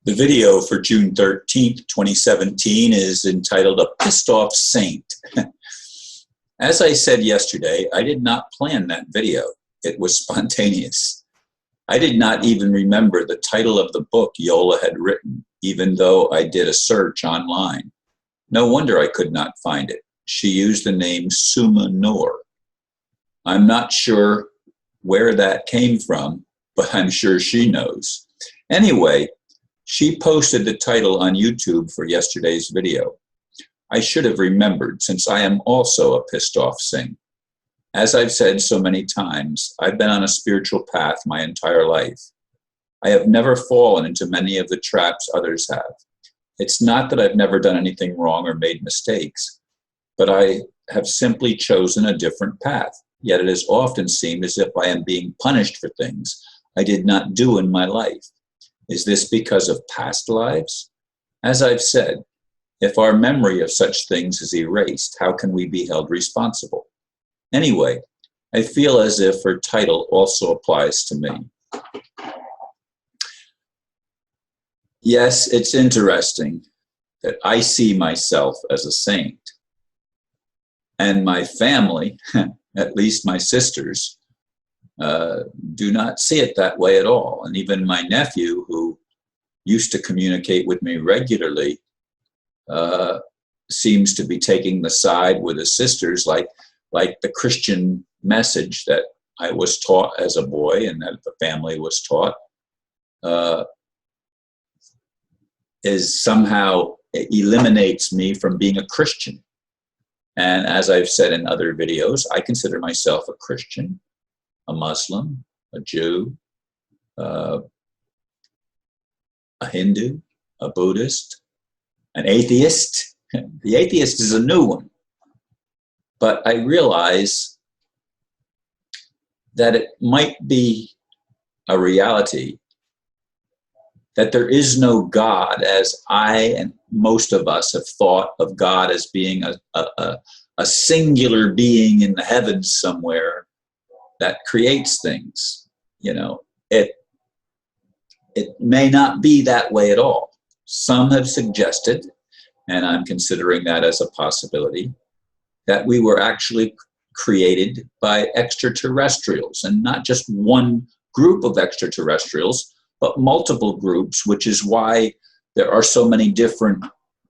The video for June 13th, 2017 is entitled A Pissed Off Saint. As I said yesterday, I did not plan that video. It was spontaneous. I did not even remember the title of the book Yola had written, even though I did a search online. No wonder I could not find it. She used the name Suma Nour. I'm not sure where that came from, but I'm sure she knows. Anyway, she posted the title on YouTube for yesterday's video. I should have remembered, since I am also a pissed off saint. As I've said so many times, I've been on a spiritual path my entire life. I have never fallen into many of the traps others have. It's not that I've never done anything wrong or made mistakes, but I have simply chosen a different path. Yet it has often seemed as if I am being punished for things I did not do in my life. Is this because of past lives? As I've said, if our memory of such things is erased, how can we be held responsible? Anyway, I feel as if her title also applies to me. Yes, it's interesting that I see myself as a saint. And my family, at least my sisters, do not see it that way at all. And even my nephew, who used to communicate with me regularly, seems to be taking the side with his sisters, like the Christian message that I was taught as a boy and that the family was taught, is somehow eliminates me from being a Christian. And as I've said in other videos, I consider myself a Christian, a Muslim, a Jew, a Hindu, a Buddhist, an atheist. The atheist is a new one. But I realize that it might be a reality that there is no God, as I and most of us have thought of God as being a singular being in the heavens somewhere that creates things. You know, it may not be that way at all. Some have suggested, and I'm considering that as a possibility, that we were actually created by extraterrestrials, and not just one group of extraterrestrials, but multiple groups, which is why there are so many different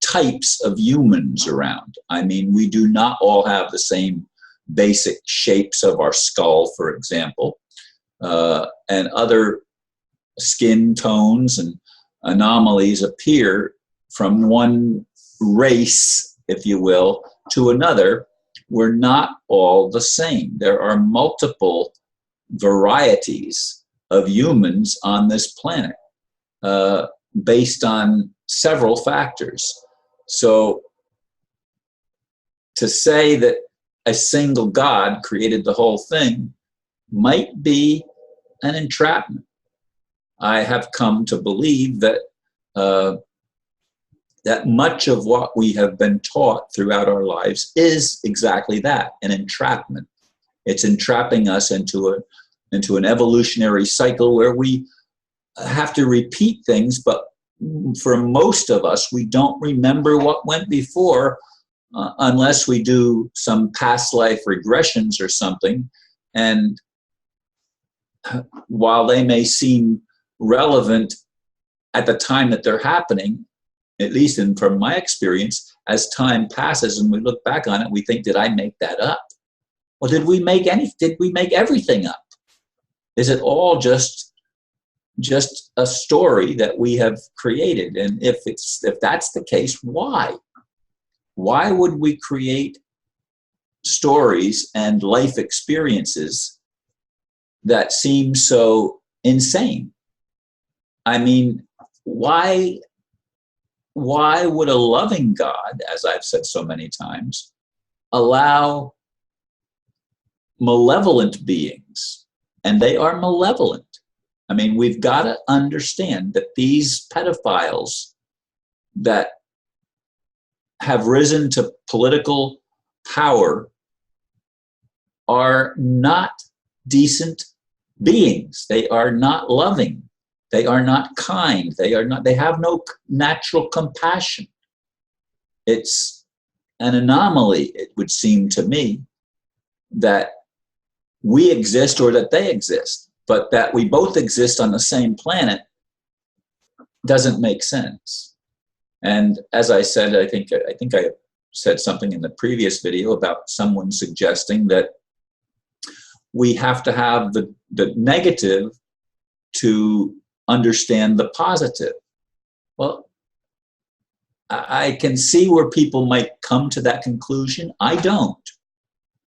types of humans around. I mean, we do not all have the same basic shapes of our skull, for example, and other skin tones and anomalies appear from one race, if you will, to another. We're not all the same. There are multiple varieties of humans on this planet based on several factors. So to say that a single God created the whole thing might be an entrapment. I have come to believe that that much of what we have been taught throughout our lives is exactly that, an entrapment. It's entrapping us into an evolutionary cycle where we have to repeat things, but for most of us, we don't remember what went before unless we do some past life regressions or something. And while they may seem relevant at the time that they're happening, at least from my experience, as time passes and we look back on it, we think, did I make that up? Or did we make everything up? Is it all just a story that we have created? And if that's the case, why? Why would we create stories and life experiences that seem so insane? I mean, why would a loving God, as I've said so many times, allow malevolent beings? And they are malevolent. I mean, we've got to understand that these pedophiles that have risen to political power are not decent beings. They are not loving. They are not kind. They have no natural compassion. It's an anomaly, it would seem to me, that we exist or that they exist, but that we both exist on the same planet doesn't make sense. And as I said, I think I said something in the previous video about someone suggesting that we have to have the negative to understand the positive. Well, I can see where people might come to that conclusion. I don't.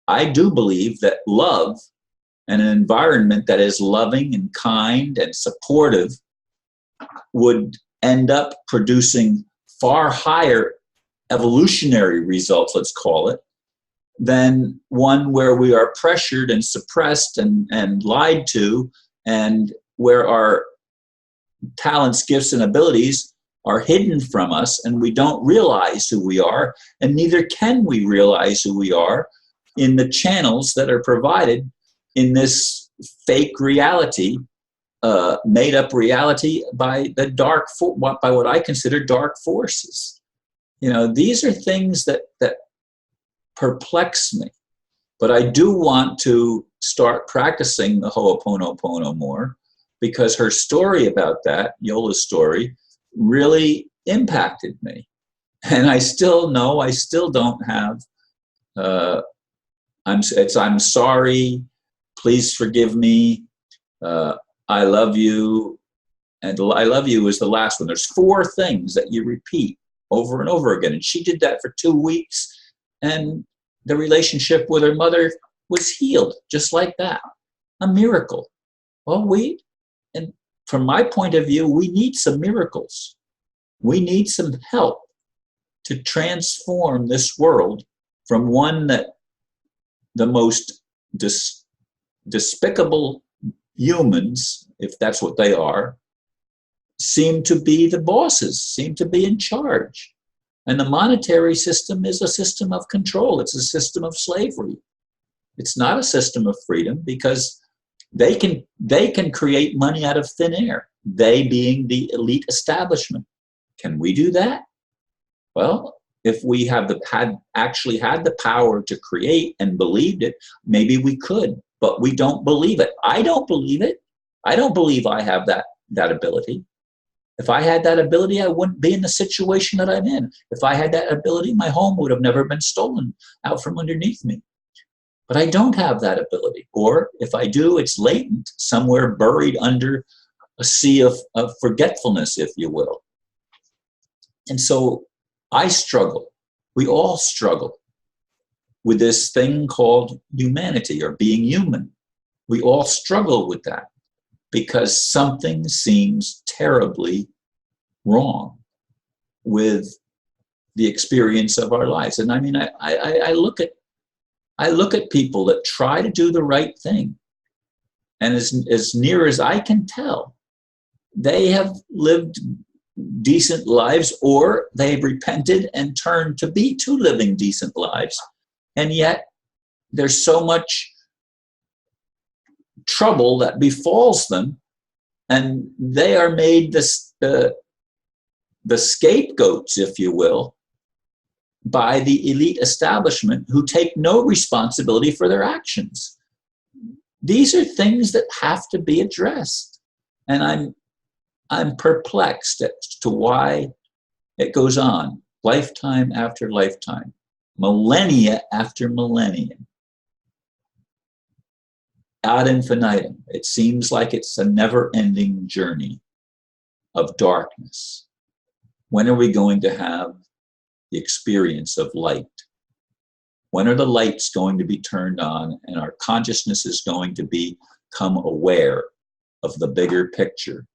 I do believe that love and an environment that is loving and kind and supportive would end up producing far higher evolutionary results, let's call it, than one where we are pressured and suppressed and lied to, and where our talents, gifts, and abilities are hidden from us, and we don't realize who we are, and neither can we realize who we are in the channels that are provided in this fake reality, made up reality by by what I consider dark forces. These are things that perplex me, but I do want to start practicing the Ho'oponopono more, because her story about that, Yola's story, really impacted me. And I still don't have, I'm sorry, please forgive me, I love you, and I love you is the last one. There's 4 things that you repeat over and over again. And she did that for 2 weeks, and the relationship with her mother was healed just like that. A miracle. Well, and from my point of view, we need some miracles. We need some help to transform this world from one that the most despicable humans, if that's what they are, seem to be the bosses, seem to be in charge. And the monetary system is a system of control. It's a system of slavery. It's not a system of freedom, because they can create money out of thin air, they being the elite establishment. Can we do that? Well, if we actually had the power to create and believed it, maybe we could, but we don't believe it. I don't believe it. I don't believe I have that ability. If I had that ability, I wouldn't be in the situation that I'm in. If I had that ability, my home would have never been stolen out from underneath me. But I don't have that ability. Or if I do, it's latent, somewhere buried under a sea of forgetfulness, if you will. And so I struggle. We all struggle with this thing called humanity, or being human. We all struggle with that, because something seems terribly wrong with the experience of our lives. And I mean, I look at people that try to do the right thing, and as near as I can tell, they have lived decent lives, or they've repented and turned to living decent lives. And yet there's so much trouble that befalls them, and they are made the scapegoats, if you will, by the elite establishment, who take no responsibility for their actions. These are things that have to be addressed, and I'm perplexed as to why it goes on lifetime after lifetime, millennia after millennium, ad infinitum. It seems like it's a never-ending journey of darkness. When are we going to have the experience of light? When are the lights going to be turned on, and our consciousness is going to become aware of the bigger picture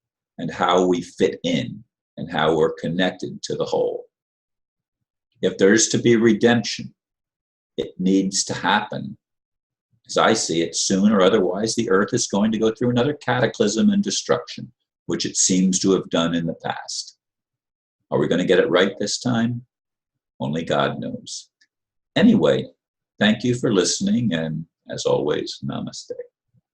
and how we fit in and how we're connected to the whole? If there's to be redemption, it needs to happen, as I see it, soon, or otherwise the earth is going to go through another cataclysm and destruction, which it seems to have done in the past. Are we going to get it right this time? Only God knows. Anyway, thank you for listening, and as always, namaste.